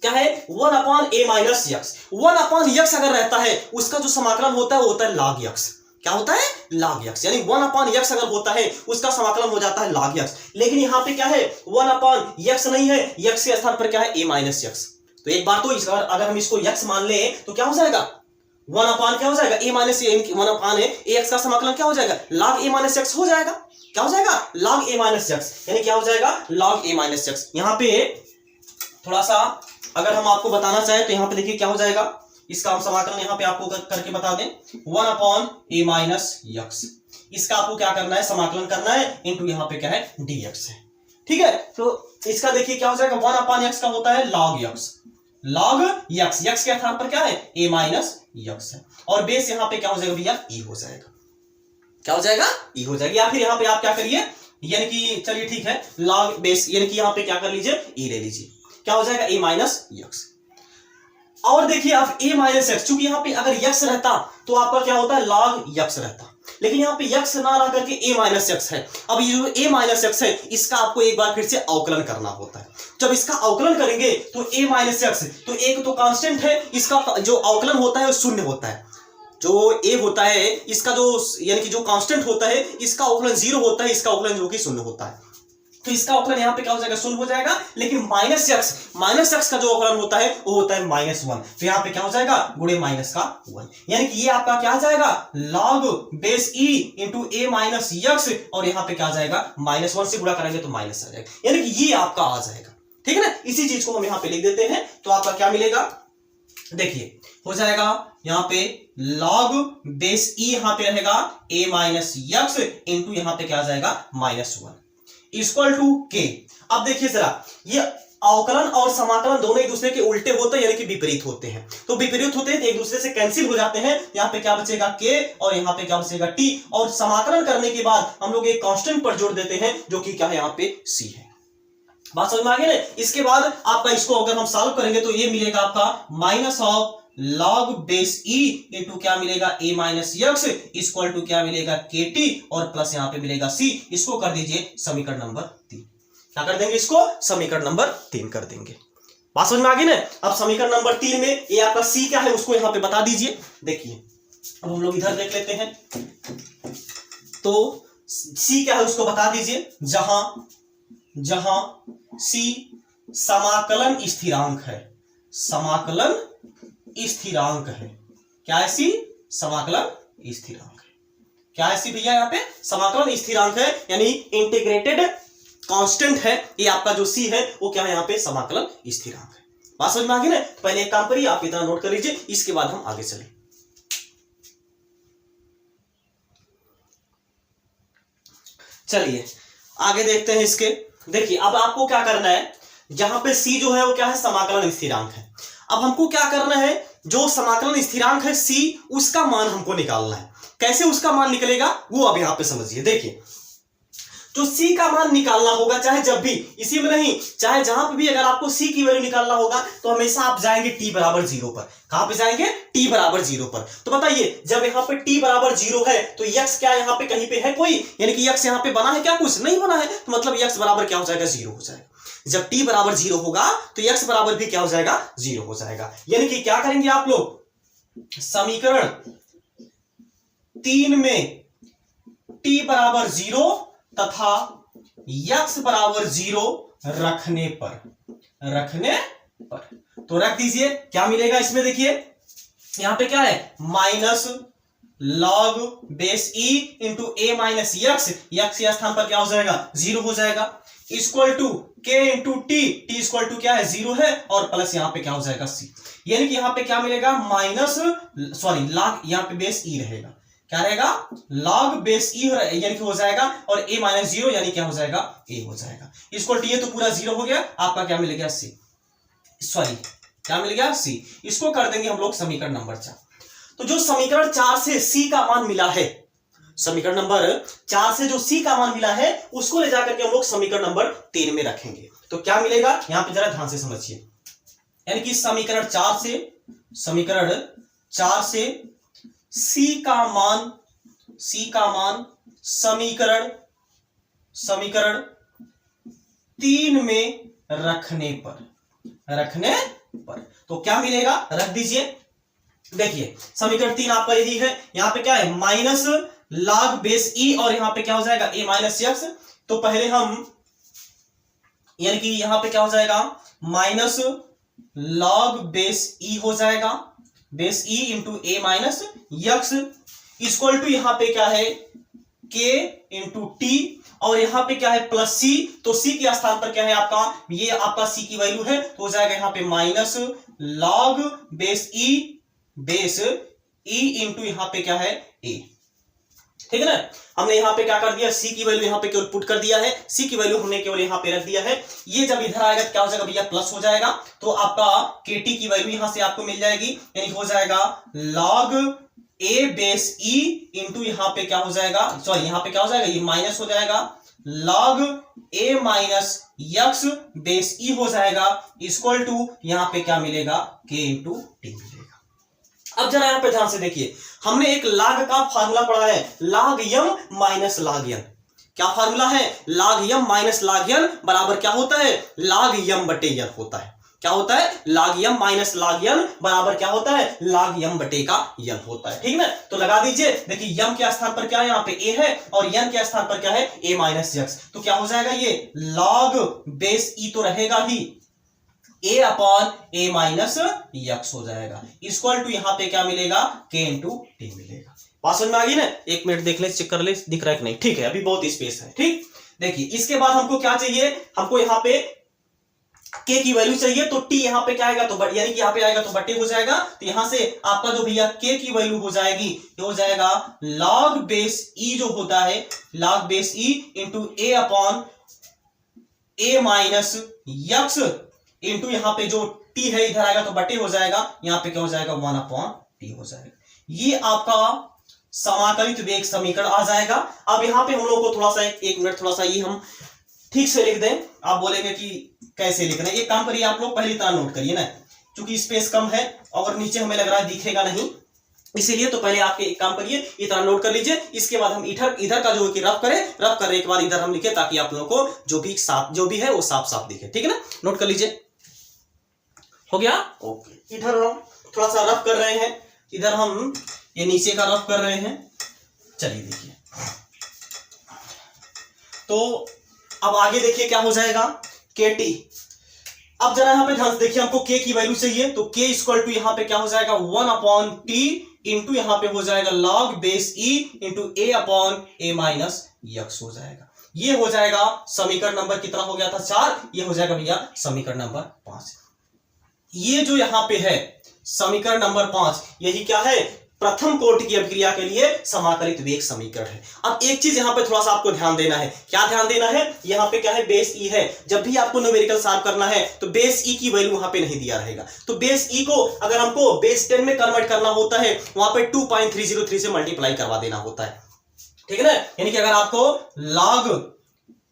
क्या है? 1 upon a minus x। 1 upon x अगर रहता है उसका जो समाकलन होता है वो होता है log x। क्या होता है? log x। यानी 1 अपॉन x अगर होता है उसका समाकलन हो जाता है log x। लेकिन यहां पे क्या है? 1 अपॉन x नहीं है, x के स्थान पर क्या है? a minus x। तो एक बार तो अगर हम इसको x मान ले तो क्या हो जाएगा? 1 अपॉन क्या हो जाएगा? a माइनस 1 अपॉन ax का समाकलन क्या हो जाएगा? log a माइनस x हो जाएगा। क्या हो जाएगा? log a minus x। यानी क्या हो जाएगा? log a minus x। यहां पे थोड़ा सा अगर हम आपको बताना चाहें तो यहां पे देखिए क्या हो जाएगा? इसका हम समाकलन यहां पे आपको करके बता दें। 1 अपॉन a माइनस x, इसका आपको क्या करना है? समाकलन करना है इंटू यहाँ पे क्या है? dx है। ठीक है? तो इसका देखिए क्या हो जाएगा? 1 अपॉन x का होता है log x। log x, x के स्थान पर क्या है? a माइनस x है। और बेस यहाँ पे क्या हो जाएगा भैया? e हो जाएगा। क्या हो जाएगा? e हो जाएगा। या फिर यहाँ पे आप क्या करिए, यानी कि चलिए ठीक है, log बेस यानी कि यहाँ पे क्या कर लीजिए? e ले लीजिए। क्या हो जाएगा? a minus x। और देखिए आप a माइनस x, चूंकि यहाँ पे अगर x रहता तो आपका क्या होता है? log x रहता। लेकिन यहाँ पे x ना रह करके a माइनस एक्स है। अब ये जो a माइनस एक्स है इसका आपको एक बार फिर से अवकलन करना होता है। जब इसका अवकलन करेंगे तो a माइनस एक्स, तो एक तो कांस्टेंट है, इसका जो अवकलन होता है वो शून्य होता है। जो a होता है इसका जो यानी कि जो कांस्टेंट होता है इसका अवकलन 0 होता है, इसका अवकलन जो कि 0 होता है। तो इसका अवकलन यहाँ पे क्या हो जाएगा, 0 हो जाएगा। लेकिन माइनस एक्स का जो अवकलन होता है वो होता है -1, तो यहाँ पे क्या हो जाएगा, गुणे माइनस का 1, यानी कि ये आपका क्या आ जाएगा, log base e into a minus x, और यहाँ पे क्या आ जाएगा, -1 से गुणा करेंगे तो माइनस आ जाएगा, यानी कि ये आपका आ जाएगा। ठीक है ना, इसी चीज को हम यहाँ पे लिख देते हैं। तो आपका क्या मिलेगा, देखिए हो जाएगा यहाँ पे log बेस e यहाँ पे रहेगा a माइनस एक्स इंटू यहाँ पे क्या आ जाएगा, -1 इक्वल टू के। अब देखिए जरा, ये अवकलन और समाकलन दोनों एक दूसरे के उल्टे होते हैं, यानी कि विपरीत होते हैं। तो विपरीत होते हैं तो एक दूसरे से कैंसिल हो जाते हैं। यहाँ पे क्या बचेगा, के, और यहाँ पे क्या बचेगा, टी, और समाकलन करने के बाद हम लोग एक कांस्टेंट पर जोड़ देते हैं जो कि क्या है, यहाँ पे सी है। बात समझ में आ गई ना। इसके बाद आपका इसको अगर हम सॉल्व करेंगे तो ये मिलेगा आपका minus of log base e into क्या मिलेगा, a minus x equal to क्या मिलेगा, के टी, और प्लस यहाँ पे मिलेगा c। इसको कर दीजिए समीकरण नंबर 3। क्या कर देंगे, इसको समीकरण नंबर 3 कर देंगे। बात समझ में आ गई ना। अब समीकरण नंबर 3 में ये आपका c क्या है उसको यहाँ पे बता दीजिए। देखिए अब हम लोग इधर देख लेते हैं, तो c क्या है उसको बता दीजिए। जहां c समाकलन स्थिरांक है, समाकलन स्थिरांक है। क्या है सी, समाकलन स्थिरांक है। क्या है सी भैया, यहाँ पे समाकलन स्थिरांक है, यानी इंटीग्रेटेड कांस्टेंट है। ये आपका जो सी है वो क्या है, यहाँ पे समाकलन स्थिरांक है। बात समझ में आ गई ना। पहले एक काम करिए, आप इतना नोट कर लीजिए, इसके बाद हम आगे चलें। चलिए आगे देखते हैं इसके। देखिए अब आपको क्या करना है, जहां पे सी जो है वो क्या है, समाकलन स्थिरांक है। अब हमको क्या करना है, जो समाकलन स्थिरांक है c, उसका मान हमको निकालना है। कैसे उसका मान निकलेगा वो अब यहां पे समझिए। देखिए जो c का मान निकालना होगा, चाहे जब भी, इसी में नहीं, चाहे जहां पे भी अगर आपको c की वैल्यू निकालना होगा तो हमेशा आप जाएंगे t बराबर 0 पर। कहां पे जाएंगे, t बराबर 0 पर। तो बताइए जब यहाँ पे t बराबर 0 है तो x क्या यहाँ पे कहीं पे है कोई, यानी कि x यहाँ पे बना है क्या, कुछ नहीं बना है, तो मतलब x बराबर क्या हो जाएगा, 0 हो जाएगा। जब t बराबर 0 होगा तो x बराबर भी क्या हो जाएगा, 0 हो जाएगा। यानी कि क्या करेंगे आप लोग, समीकरण 3 में t बराबर 0 तथा x बराबर 0 रखने पर तो रख दीजिए। क्या मिलेगा इसमें, देखिए यहां पे क्या है, minus log base e into a minus x, x के स्थान पर क्या हो जाएगा, 0 हो जाएगा, equal to k into t, t equal to क्या है, 0 है, और प्लस यहाँ पे क्या हो जाएगा c। यानी कि यहाँ पे क्या मिलेगा, माइनस सॉरी log, यहाँ पे बेस e रहेगा, क्या रहेगा, log बेस e यानी कि हो जाएगा, और a माइनस 0 यानी क्या हो जाएगा, a हो जाएगा, इक्वल टू ये तो पूरा 0 हो गया। आपका क्या मिल गया, c, सॉरी क्या मिल गया, c। इसको कर देंगे हम लोग समीकरण नंबर 4। तो जो समीकरण 4 से c का मान मिला है, समीकरण नंबर 4 से जो c का मान मिला है उसको ले जाकर के हम लोग समीकरण नंबर 3 में रखेंगे। तो क्या मिलेगा, यहां पे जरा ध्यान से समझिए। यानी कि समीकरण 4 से c का मान समीकरण 3 में रखने पर तो क्या मिलेगा, रख दीजिए। देखिए समीकरण 3 आपका यही है, यहां पे क्या है, माइनस log बेस e, और यहां पे क्या हो जाएगा, a माइनस एक्स। तो पहले हम, यानी कि यहां पे क्या हो जाएगा, माइनस log बेस e हो जाएगा, base e into a minus x, equal to यहां पे क्या है, k इंटू टी, और यहां पे क्या है, प्लस c। तो c के स्थान पर क्या है आपका, ये आपका c की वैल्यू है, तो हो जाएगा यहां पे minus log base e into यहां पे क्या है, a। ठीक है ना। हमने यहाँ पे क्या कर दिया, c की वैल्यू यहाँ पे केवल पुट कर दिया है, c की वैल्यू हमने केवल यहाँ पे रख दिया है। ये जब इधर आएगा क्या हो जाएगा भैया, प्लस हो जाएगा, तो आपका kt की वैल्यू यहाँ से आपको मिल जाएगी, यानी हो जाएगा log a base e into यहाँ पे क्या हो जाएगा, सॉरी यहाँ पे क्या हो जाएगा, ये माइनस हो जाएगा, log a minus x base e हो जाएगा, इक्वल टू यहाँ पे क्या मिलेगा, k इंटू टी मिलेगा। अब जरा यहाँ पे ध्यान से देखिए, हमने एक लाग का फार्मूला पढ़ा है, लाग यम माइनस लाग यन। क्या फार्मूला है? लाग यम माइनस लाग यन बराबर क्या होता है? लाग यम बटे यन होता है। क्या होता है? लाग यम माइनस लाग यन बराबर क्या होता है? लाग यम बटे का यन होता है। ठीक ना, तो लगा दीजिए। देखिए यम के स्थान पर क्या है? यहाँ पे ए है, और यन के स्थान पर क्या है? ए माइनस यक्स। तो क्या हो जाएगा? ये लॉग बेस ई तो रहेगा ही, ए अपॉन ए माइनस यक्स हो जाएगा, इक्वल टू यहाँ पे क्या मिलेगा? के इंटू टी मिलेगा। बात समझ में आ गई ना? एक मिनट देख ले, चेक कर ले दिख रहा है कि नहीं। ठीक है, अभी बहुत स्पेस है। ठीक, देखिए इसके बाद हमको क्या चाहिए? हमको यहाँ पे के की वैल्यू चाहिए, तो टी यहाँ पे क्या आएगा? तो यानी कि यहाँ पे आएगा तो बटे हो जाएगा। तो यहां से आपका जो भैया के की वैल्यू हो जाएगी, ये हो जाएगा लॉग बेस ई जो होता है, लॉग बेस ई इंटू ए अपॉन ए माइनस यक्स इंटू यहाँ पे जो टी है इधर आएगा तो बटे हो जाएगा, यहाँ पे क्या हो जाएगा? 1 अपॉन टी हो जाएगा। ये आपका समाकलित वेग समीकरण आ जाएगा। अब यहाँ पे हम लोग को थोड़ा सा एक मिनट थोड़ा सा ये हम ठीक से लिख दें। आप बोलेंगे कि कैसे लिखना है? एक काम करिए, आप लोग पहली तरह नोट करिए ना, क्योंकि स्पेस कम है और नीचे हमें लग रहा है दिखेगा नहीं, इसीलिए तो पहले आप एक काम करिए, ये तरह नोट कर लीजिए। इसके बाद हम इधर का जो है कि रफ करें, रफ करने के बाद इधर हम लिखे, ताकि आप लोगों को जो भी है वो साफ साफ दिखे। ठीक है ना, नोट कर लीजिए। हो गया? ओके, इधर हम थोड़ा सा रफ कर रहे हैं, इधर हम ये नीचे का रफ कर रहे हैं। चलिए देखिए, तो अब आगे देखिए क्या हो जाएगा? के टी। अब जरा यहां पे ध्यान से देखिए, हमको के की वैल्यू चाहिए, तो के इक्वल टू यहां पे क्या हो जाएगा? 1 अपॉन टी इंटू यहां पे हो जाएगा लॉग बेस ई इंटू ए अपॉन ए माइनस यक्स हो जाएगा। ये हो जाएगा समीकरण नंबर कितना हो गया था? 4। ये हो जाएगा भैया समीकरण नंबर 5। ये जो यहां पे है समीकरण नंबर 5, यही क्या है? प्रथम कोटि की अभिक्रिया के लिए समाकलित वेग समीकरण है। अब एक चीज यहां पे थोड़ा सा आपको ध्यान देना है। क्या ध्यान देना है? यहां पे क्या है? बेस ई है। जब भी आपको न्यूमेरिकल सॉल्व करना है तो बेस ई की वैल्यू वहां पे नहीं दिया रहेगा, तो बेस ई को अगर हमको बेस 10 में कन्वर्ट करना होता है, वहां पे 2.303 से मल्टीप्लाई करवा देना होता है। ठीक है ना, यानी कि अगर आपको लॉग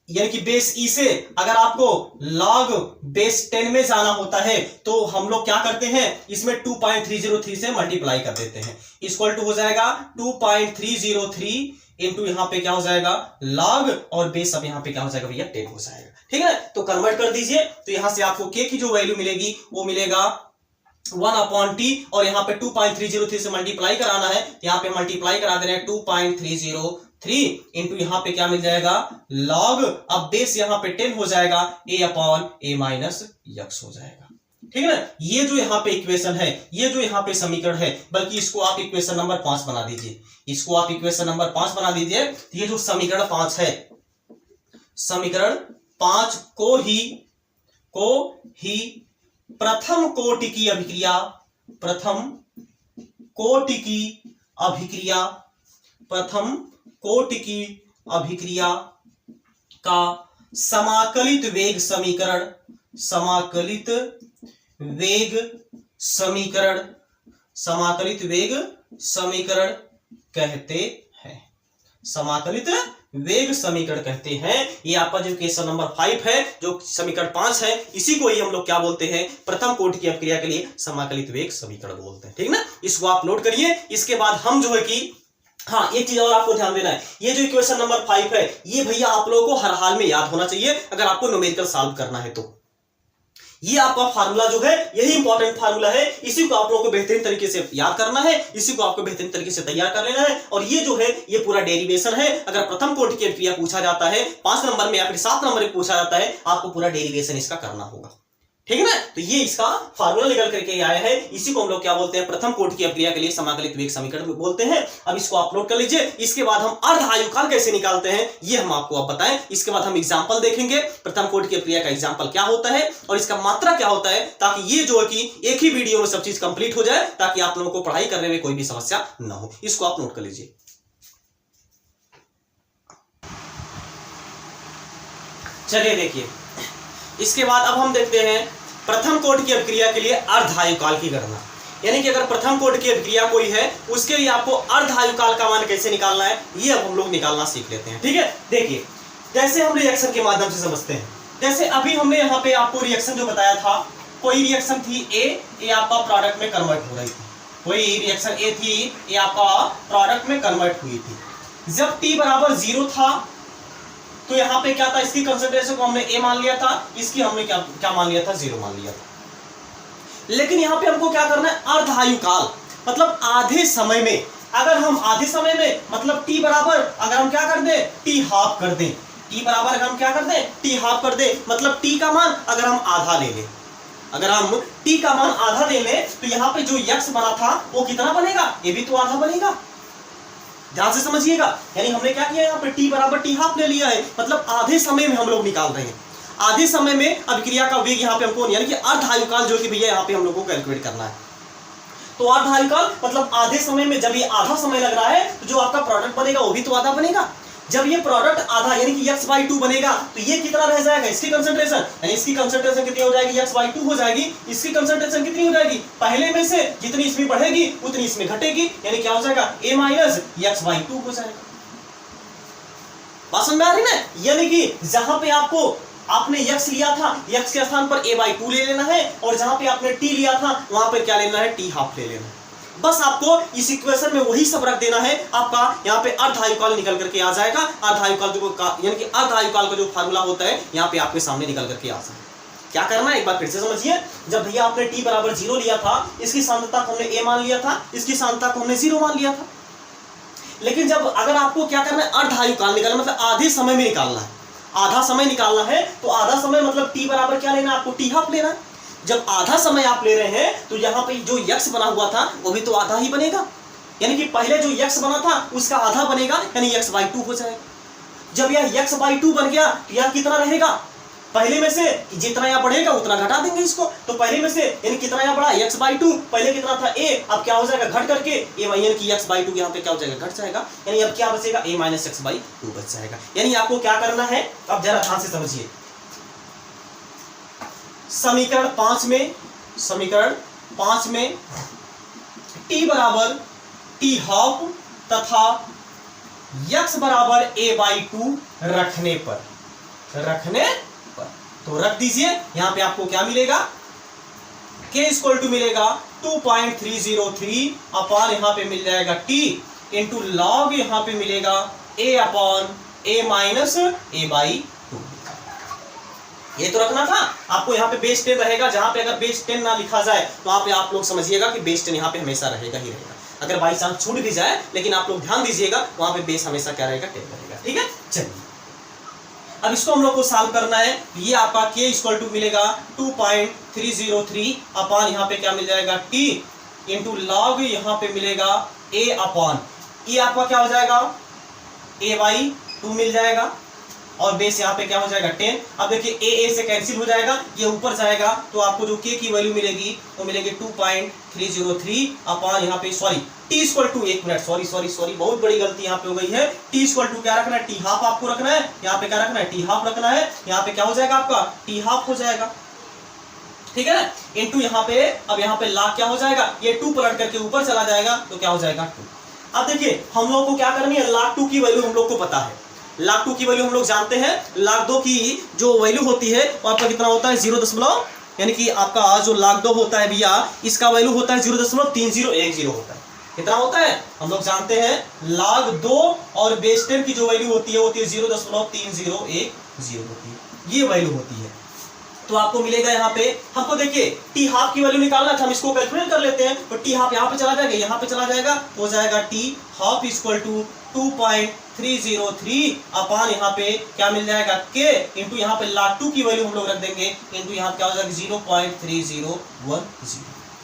यानी कि बेस ई से अगर आपको लॉग बेस 10 में जाना होता है, तो हम लोग क्या करते हैं? इसमें 2.303 से मल्टीप्लाई कर देते हैं, इक्वल टू हो जाएगा 2.303 इंटू यहाँ पे क्या हो जाएगा? लॉग, और बेस अब यहाँ पे क्या हो जाएगा भैया? 10 हो जाएगा। ठीक है, तो कन्वर्ट कर दीजिए। तो यहां से आपको के की जो वैल्यू मिलेगी वो मिलेगा 1 अपॉन टी, और यहाँ पे 2.303 से मल्टीप्लाई कराना है, यहाँ पे मल्टीप्लाई करा दे रहे हैं 2.303 इंटू यहाँ पे क्या मिल जाएगा? लॉग, अब बेस यहाँ पे 10 हो जाएगा, ए अपॉन ए माइनस यक्स हो जाएगा। ठीक है ना, ये जो यहाँ पे इक्वेशन है, ये जो यहाँ पे समीकरण है, बल्कि इसको आप इक्वेशन नंबर 5 बना दीजिए, इसको आप इक्वेशन नंबर 5 बना दीजिए। ये जो समीकरण 5 है, समीकरण 5 को ही प्रथम कोटि की अभिक्रिया, प्रथम कोटि की अभिक्रिया, प्रथम कोटि की अभिक्रिया का समाकलित वेग समीकरण, समाकलित वेग समीकरण, समाकलित वेग समीकरण कहते हैं, समाकलित वेग समीकरण कहते हैं। ये आपका जो क्वेश्चन नंबर 5 है, जो समीकरण 5 है, इसी को ही हम लोग क्या बोलते हैं? प्रथम कोटि की अभिक्रिया के लिए समाकलित वेग समीकरण बोलते हैं। ठीक ना, इसको आप नोट करिए। इसके बाद हम जो है कि हाँ, एक चीज और आपको ध्यान देना है, ये जो इक्वेशन नंबर 5 है, ये भैया आप लोगों को हर हाल में याद होना चाहिए अगर आपको न्यूमेरिकल सॉल्व करना है। तो ये आपका फार्मूला जो है, यही इंपॉर्टेंट फार्मूला है, इसी को आप लोगों को बेहतरीन तरीके से याद करना है, इसी को आपको बेहतरीन तरीके से तैयार कर लेना है। और ये जो है, ये पूरा डेरिवेशन है। अगर प्रथम कोटि की अभिक्रिया पूछा जाता है 5 नंबर में या फिर 7 नंबर में पूछा जाता है, आपको पूरा डेरिवेशन इसका करना होगा। ठीक है ना, तो ये इसका फार्मूला निकल करके आया है, इसी को हम लोग क्या बोलते हैं? प्रथम कोटि की अभिक्रिया के लिए समाकलित वेग समीकरण बोलते हैं। अब इसको आप नोट कर लीजिए। इसके बाद हम अर्ध आयुकाल कैसे निकालते हैं, ये हम आपको अब बताएं। इसके बाद हम एग्जांपल देखेंगे, प्रथम कोटि की अभिक्रिया का एग्जांपल क्या होता है और इसका मात्रा क्या होता है, ताकि ये जो है कि एक ही वीडियो में सब चीज कंप्लीट हो जाए, ताकि आप लोगों को पढ़ाई करने में कोई भी समस्या न हो। इसको आप नोट कर लीजिए। चलिए देखिए, इसके बाद अब हम देखते हैं प्रथम कोटि की अभिक्रिया के लिए अर्ध आयुकाल की गणना। यानी कि अगर प्रथम कोटि की अभिक्रिया कोई है, उसके लिए आपको अर्ध आयुकाल का मान कैसे निकालना है, ये अब हम लोग निकालना सीख लेते हैं। ठीक है, देखिए जैसे हम रिएक्शन के माध्यम से समझते हैं, जैसे अभी हमने यहाँ पे आपको रिएक्शन जो बताया था, कोई रिएक्शन थी ए आपका प्रोडक्ट में कन्वर्ट हो रही थी। कोई रिएक्शन ए थी, ये आपका प्रोडक्ट में कन्वर्ट हुई थी। जब T बराबर 0 था तो यहाँ पे क्या था, इसकी कंसंट्रेशन को हमने ए मान लिया था, इसकी हमने क्या मान लिया था, 0 मान लिया था। लेकिन यहाँ पे हमको क्या करना है, अर्धायुकाल मतलब आधे समय में, अगर हम आधे समय में मतलब T बराबर अगर हम क्या कर दें, T हाफ कर दें, T बराबर अगर हम क्या कर दें, T हाफ कर दें, मतलब T का मान अगर हम आधा ले लें, अगर हम T का मान आधा ले लें तो यहाँ पे जो x बना था वो कितना बनेगा, ये भी तो आधा बनेगा। ध्यान से समझिएगा, यानी हमने क्या किया, यहाँ पे T बराबर T हाफ ले लिया है, मतलब आधे समय में हम लोग निकाल रहे हैं। आधे समय में अभिक्रिया का वेग यहाँ पे हमको यानी कि अर्धायुकाल जो कि भैया यहाँ पे हम लोग को कैलकुलेट करना है। तो अर्धायुकाल मतलब आधे समय में, जब ये आधा समय लग रहा है तो जो आपका प्रोडक्ट बनेगा वो भी तो आधा बनेगा। जब ये प्रोडक्ट आधा यानी कि x/2 बनेगा तो ये कितना रह जाएगा, इसकी कंसंट्रेशन, यानी इसकी कंसंट्रेशन कितनी हो जाएगी, x/2 हो जाएगी। इसकी कंसंट्रेशन कितनी हो जाएगी, पहले में से जितनी इसमें बढ़ेगी उतनी इसमें घटेगी, यानी क्या हो जाएगा, a माइनस x/2 हो जाएगा। बात समझ में आ रही ना, यानी कि जहां पे आपको आपने x लिया था, x के स्थान पर a/2 ले लेना है, और जहां पे आपने t लिया था वहां पर क्या लेना है, t हाफ ले लेना है। बस आपको इस इक्वेशन में वही सब रख देना है, आपका यहाँ पे अर्धायुकाल निकल करके आ जाएगा। अर्धायुकाल जो यानी कि अर्धायुकाल का जो फार्मूला होता है यहाँ पे आपके सामने निकल करके आ जाएगा। क्या करना है एक बार फिर से समझिए, जब भैया आपने T बराबर 0 लिया था, इसकी सांद्रता को हमने a मान लिया था, इसकी सांद्रता को हमने 0 मान लिया था। लेकिन जब अगर आपको क्या करना है, अर्धायुकाल निकालना मतलब आधे समय में निकालना है, आधा समय निकालना है, तो आधा समय मतलब T बराबर क्या लेना है, आपको T हाफ लेना है। जब आधा समय आप ले रहे हैं तो यहाँ पे जो x बना हुआ था वो भी तो आधा ही बनेगा, यानी कि पहले जो x बना था उसका आधा बनेगा, यानी x/2 हो जाएगा। जब यह x/2 बन गया तो यह कितना रहेगा, पहले में से जितना यहाँ बढ़ेगा उतना घटा देंगे इसको, तो पहले में से यानी कितना यहाँ बढ़ा, x/2, पहले कितना था a, अब क्या हो जाएगा, घट करके a यानी कि x/2 यहाँ पे क्या हो जाएगा, घट जाएगा, यानी अब क्या बचेगा, a माइनस x/2 बच जाएगा। यानी आपको क्या करना है, अब जरा ध्यान से समझिए, समीकरण 5 में T बराबर T हाफ तथा x बराबर a/2 रखने पर तो रख दीजिए। यहां पे आपको क्या मिलेगा, k इक्वल टू मिलेगा 2.303 अपॉन यहाँ पे मिल जाएगा t इंटू लॉग यहाँ पे मिलेगा a upon a minus a/2। ये तो रखना था आपको, यहाँ पे बेस 10 रहेगा, जहां पे अगर बेस 10 ना लिखा जाए तो वहां पे आप लोग समझिएगा कि बेस 10 यहाँ पे हमेशा रहेगा ही रहेगा। अगर बाई चांस छूट भी जाए लेकिन आप लोग ध्यान दीजिएगा वहां पे बेस हमेशा क्या रहेगा, 10 रहेगा। ठीक है, चलिए अब इसको हम लोग को सॉल्व करना है। ये आपका k इक्वल टू मिलेगा 2.303 अपॉन यहाँ पे क्या मिल जाएगा t इंटू लॉग यहाँ पे मिलेगा a अपॉन ये आपका क्या हो जाएगा, a/2 मिल जाएगा, और बेस यहाँ पे क्या हो जाएगा 10। अब देखिए a से कैंसिल हो जाएगा, ये ऊपर जाएगा तो आपको जो k की वैल्यू मिलेगी वो मिलेगी 2.303 अपॉन यहाँ पे सॉरी t इक्वल टू, एक मिनट सॉरी बहुत बड़ी गलती यहाँ पे हो गई है। t इक्वल टू क्या रखना है, t हाफ आपको रखना है, यहाँ पे क्या रखना है, t हाफ रखना है, यहाँ पे क्या हो जाएगा आपका t हाफ हो जाएगा, ठीक है ना, इंटू यहाँ पे, अब यहाँ पे लाख क्या हो जाएगा, ये 2 पलट करके ऊपर चला जाएगा तो क्या हो जाएगा 2। अब देखिए हम लोग को क्या करनी है, लाख 2 की वैल्यू हम लोग को पता है, लाख 2 की वैल्यू हम लोग जानते हैं। लाख 2 की जो वैल्यू होती है वो आपका कितना होता है, 0 यानी कि आपका जो लाख 2 होता है भैया इसका वैल्यू होता है 0.3010 होता है। कितना होता है हम लोग जानते हैं, लाख 2 और बेस 10 की जो वैल्यू होती है 0.3010 होती है, ये वैल्यू होती है। तो आपको मिलेगा यहाँ पे, हमको देखिए टी हाफ की वैल्यू निकालना था, हम इसको कैलकुलेट कर लेते हैं। तो टी हाफ यहाँ पे चला जाएगा, यहाँ पे चला जाएगा, हो जाएगा t half equal to 2.303 upon यहाँ पे क्या मिल जाएगा k इंटू यहाँ पे लाख 2 की वैल्यू हम लोग रख देंगे इंटू यहाँ क्या हो जाएगा 0.3010।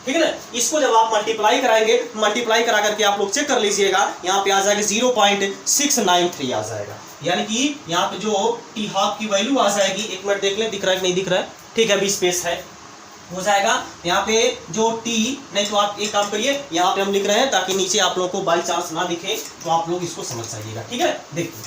ठीक है ना, इसको जब आप मल्टीप्लाई कराएंगे, मल्टीप्लाई करा करके आप लोग चेक कर लीजिएगा, यहाँ पे आ जाएगा 0.693 आ जाएगा, यानी कि यहाँ पे जो टी हाफ की वैल्यू आ जाएगी, एक मिनट देख लें दिख रहा है कि नहीं दिख रहा है, ठीक है 20 स्पेस है, हो जाएगा यहाँ पे जो टी, नहीं तो आप एक काम करिए यहाँ पे हम लिख रहे हैं ताकि नीचे आप लोगों को बाई चांस ना दिखे तो आप लोग इसको समझ जाइएगा। ठीक है, देखिए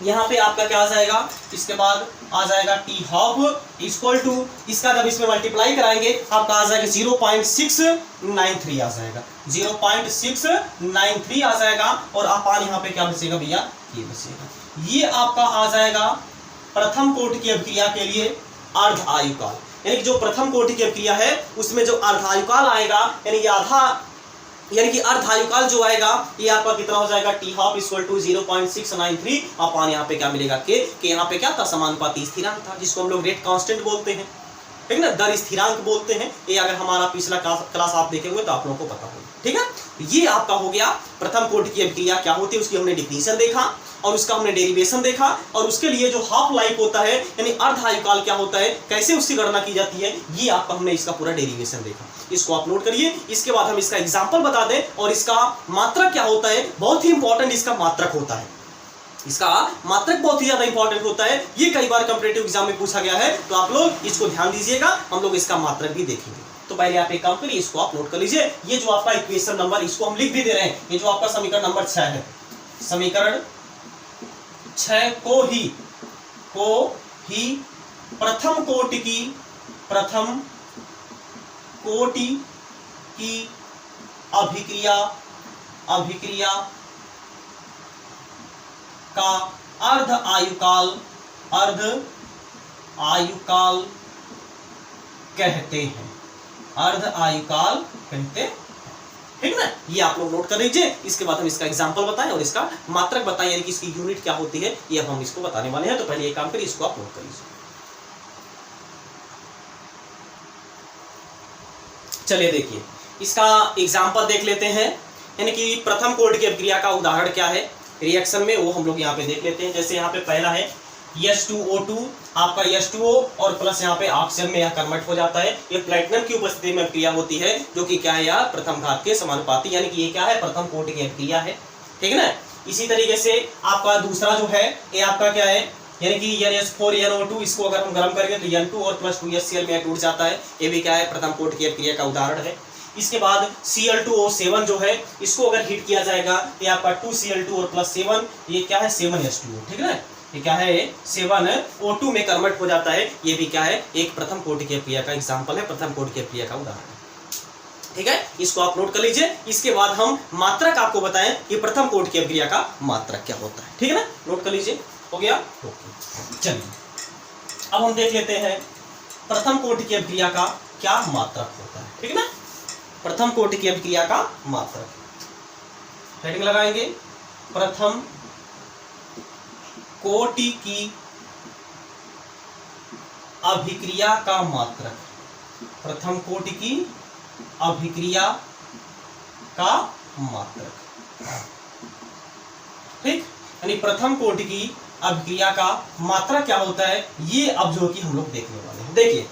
यहाँ पे आपका क्या आ जाएगा, इसके बाद आ जाएगा टी हाफ इक्वल टू, इसका जब इसमें मल्टीप्लाई कराएंगे आपका आ जाएगा 0.693 आ जाएगा, 0.693 आ जाएगा, और अपान यहाँ पे क्या बचेगा भैया, ये बचेगा। ये आपका आ जाएगा प्रथम कोटि की अभिक्रिया के लिए अर्ध आयुकाल, यानी कि जो प्रथम कोटि की अभिक्रिया है उसमें जो अर्धायुकाल आएगा, यानी कि आधा यानी कि अर्ध आयुकाल जो आएगा ये आपका कितना हो जाएगा, t half equal to 0.693 upon यहाँ पे क्या मिलेगा के यहाँ पे क्या था, समानुपाती स्थिरांक था, जिसको हम लोग रेट कांस्टेंट बोलते हैं, ठीक ना, दर स्थिरांक बोलते हैं। ये अगर हमारा पिछला क्लास आप देखेंगे तो आप लोगों को पता होगा, ठीक है। ये आपका हो गया प्रथम कोटि की अभिक्रिया क्या होती है, उसकी हमने डिफिनीशन देखा और उसका हमने डेरिवेशन देखा, और उसके लिए जो हाफ लाइफ होता है यानी अर्ध आयुकाल क्या होता है, कैसे उसकी गणना की जाती है, ये आपका हमने इसका पूरा डेरिवेशन देखा। इसको आप नोट करिए। इसके बाद हम इसका एग्जाम्पल बता दें, और इसका मात्रक क्या होता है, बहुत ही इंपॉर्टेंट इसका मात्रक होता है, इसका मात्रक बहुत ही ज्यादा इंपॉर्टेंट होता है। ये कई बार कंपैरेटिव एग्जाम में पूछा गया है, तो आप लोग इसको ध्यान दीजिएगा, हम लोग इसका मात्रक भी देखेंगे। तो पहले आप एक काम करिए, इसको आप नोट कर लीजिए। ये जो आपका इक्वेशन नंबर, इसको हम लिख भी दे रहे हैं, ये जो आपका समीकरण नंबर 6 है, समीकरण 6 को ही प्रथम कोटि की अभिक्रिया का अर्ध आयुकाल कहते हैं, अर्ध आयुकाल कहते हैं, ठीक ना। ये आप लोग नोट कर लीजिए। इसके बाद हम इसका एग्जांपल बताएं और इसका मात्रक बताएं, यानी कि इसकी यूनिट क्या होती है, ये अब हम इसको बताने वाले हैं। तो पहले ये काम करिए, इसको आप नोट कर लीजिए। चलिए देखिए, इसका एग्जांपल देख लेते हैं, यानी कि प्रथम कोटि की अभिक्रिया का उदाहरण क्या है रिएक्शन में, वो हम लोग यहाँ पे देख लेते हैं। जैसे यहाँ पे पहला है H2O2, आपका H2O और प्लस यहाँ पे ऑक्सीजन में यह कन्वर्ट हो जाता है। ये प्लेटिनम की उपस्थिति में अभिक्रिया होती है, जो कि क्या है यार, प्रथम घात के समानुपाती, यानी कि ये क्या है, प्रथम कोटि की अभिक्रिया है, ठीक है ना। इसी तरीके से आपका दूसरा जो है, ये आपका क्या है, यानी कि NH4NO2, इसको अगर हम गर्म करेंगे तो N2 और प्लस 2HCl में टूट जाता है, ये भी क्या है, प्रथम कोटि की अभिक्रिया का उदाहरण है। इसके बाद Cl2O7 जो है, इसको अगर हीट किया जाएगा, ये आपका 2Cl2 और प्लस 7, ये क्या है, 7H2O, ठीक है ना। ये क्या है, 7O2 में कन्वर्ट हो जाता है। ये भी क्या है, एक प्रथम कोटि की अभिक्रिया का एग्जांपल है, प्रथम कोटि की अभिक्रिया का उदाहरण है, ठीक है। इसको आप नोट कर लीजिए। इसके बाद हम मात्रक आपको बताएं कि प्रथम कोटि की अभिक्रिया का मात्रक क्या होता है, ठीक है ना, नोट कर लीजिए। हो गया, ओके। चलिए अब हम देख लेते हैं प्रथम कोटि की अभिक्रिया का क्या मात्रक होता है, ठीक है ना। प्रथम कोटि की अभिक्रिया का मात्रक, हेडिंग लगाएंगे, प्रथम कोटि की अभिक्रिया का मात्रक, प्रथम कोटि की अभिक्रिया का मात्रक, ठीक। यानी प्रथम कोटि की अभिक्रिया का मात्रक क्या होता है, ये अब जो कि हम लोग देखने वाले हैं। देखिए,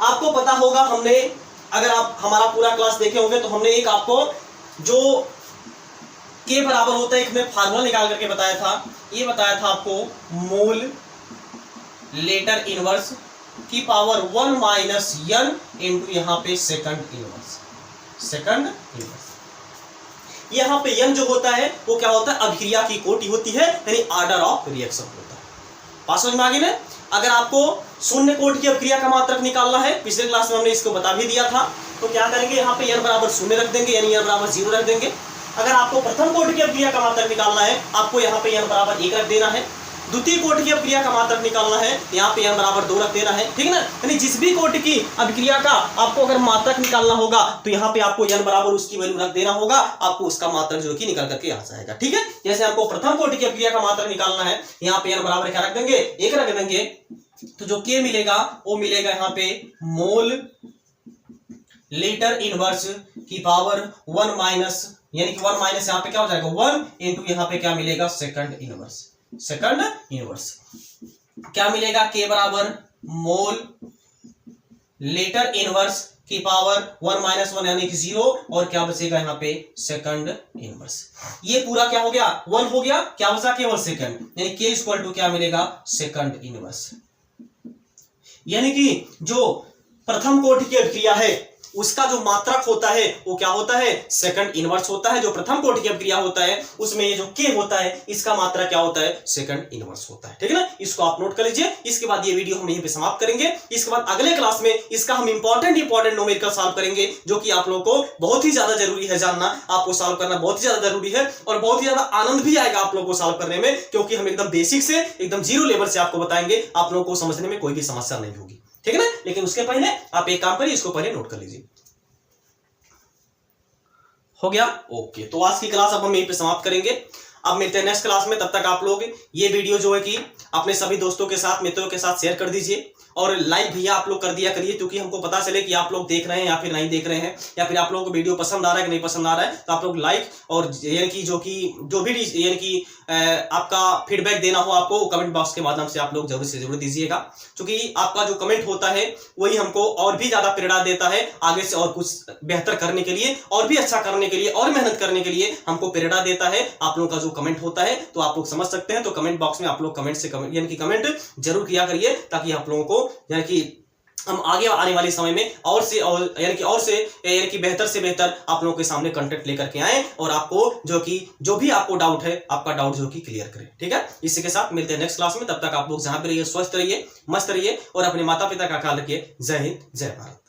आपको पता होगा, हमने अगर आप हमारा पूरा क्लास देखे होंगे तो हमने एक आपको जो के बराबर होता है, एक में फार्मूला निकाल करके बताया था। ये बताया था आपको, मोल लेटर इनवर्स की पावर 1 माइनस n इंटू यहाँ पे सेकंड इनवर्स, सेकंड इनवर्स। यहाँ पे n जो होता है वो क्या होता है, अभिक्रिया की कोटि होती है, यानी ऑर्डर ऑफ रिएक्शन होता है। बात समझ में आ गई ना। अगर आपको शून्य कोटि की अभिक्रिया का मात्रक निकालना है, पिछले क्लास में हमने इसको बता भी दिया था, तो क्या करेंगे, यहाँ पे n बराबर 0 रख देंगे, यानी n बराबर 0 रख देंगे। अगर आपको प्रथम कोटि की अभिक्रिया का मात्रक निकालना है, आपको यहाँ पे n बराबर 1 रख देना है। द्वितीय कोटि की अभिक्रिया का मात्रक निकालना है, यहाँ पे n बराबर 2 रख देना है, ठीक है ना। यानी जिस भी कोटि की अभिक्रिया का आपको अगर मात्रक निकालना होगा, तो यहाँ पे आपको n बराबर उसकी वैल्यू रख देना होगा, आपको उसका मात्रक जो कि निकल करके आ जाएगा, ठीक है। जैसे आपको प्रथम कोटि की अभिक्रिया का मात्रक निकालना है, यहाँ पे n बराबर क्या रख देंगे, 1 रख देंगे, तो जो k मिलेगा वो मिलेगा यहाँ पे मोल लीटर इनवर्स की पावर 1 माइनस, यानी कि 1 माइनस यहाँ पे क्या हो जाएगा 1 इंटू यहाँ पे क्या मिलेगा सेकंड इनवर्स, सेकंड इनवर्स क्या मिलेगा, k बराबर मोल लीटर इनवर्स की पावर 1 माइनस 1 यानी कि 0, और क्या बचेगा यहाँ पे सेकंड इनवर्स। ये पूरा क्या हो गया 1 हो गया, क्या बचा केवल सेकंड, यानी k इक्वल टू क्या मिलेगा सेकंड इनवर्स। यानी कि जो प्रथम कोटि की अभिक्रिया है उसका जो मात्रक होता है वो क्या होता है, सेकंड इनवर्स होता है। जो प्रथम कोटि की अभिक्रिया होता है उसमें ये जो k होता है इसका मात्रक क्या होता है, सेकंड इनवर्स होता है, ठीक है ना। इसको आप नोट कर लीजिए। इसके बाद ये वीडियो हम यहीं पे समाप्त करेंगे। इसके बाद अगले क्लास में इसका हम इंपॉर्टेंट न्यूमेरिकल सॉल्व करेंगे, जो कि आप लोगों को बहुत ही ज्यादा जरूरी है जानना, आपको सॉल्व करना बहुत ही ज्यादा जरूरी है, और बहुत ही ज्यादा आनंद भी आएगा आप लोगों को सॉल्व करने में, क्योंकि हम एकदम बेसिक से एकदम जीरो लेवल से आपको बताएंगे, आप लोगों को समझने में कोई भी समस्या नहीं होगी, ठीक है ना। लेकिन उसके पहले आप एक काम करिए, इसको पहले नोट कर लीजिए। हो गया? ओके, तो आज की क्लास अब हम यहीं पे समाप्त करेंगे। अब मिलते हैं नेक्स्ट क्लास में। तब तक आप लोग ये वीडियो जो है कि अपने सभी दोस्तों के साथ, मित्रों के साथ शेयर कर दीजिए और लाइक भैया आप लोग कर दिया करिए, क्योंकि हमको पता चले कि आप लोग देख रहे हैं या फिर नहीं देख रहे हैं, या फिर आप लोगों को वीडियो पसंद आ रहा है कि नहीं पसंद आ रहा है। तो आप लोग लाइक और यानी कि जो भी यानी कि आपका फीडबैक देना हो आपको कमेंट बॉक्स के माध्यम से आप लोग जरूर से जरूर दीजिएगा, क्योंकि आपका जो कमेंट होता है वही हमको और भी ज्यादा प्रेरणा देता है आगे से और कुछ बेहतर करने के लिए, और भी अच्छा करने के लिए, और मेहनत करने के लिए हमको प्रेरणा देता है आप लोगों का जो कमेंट होता है। तो आप लोग समझ सकते हैं। तो कमेंट बॉक्स में आप लोग यानी कि कमेंट जरूर किया करिए, ताकि आप लोगों को यानी कि हम आगे आने वाले समय में और यानी कि बेहतर से बेहतर आप लोगों के सामने कंटेंट लेकर के आए और आपको जो भी आपको डाउट है आपका डाउट जो कि क्लियर करें। ठीक है, इसी के साथ मिलते हैं नेक्स्ट क्लास में। तब तक आप लोग जहां पे रहिए स्वस्थ रहिए, मस्त रहिए और अपने माता पिता का ख्याल रखिए। जय हिंद, जय भारत।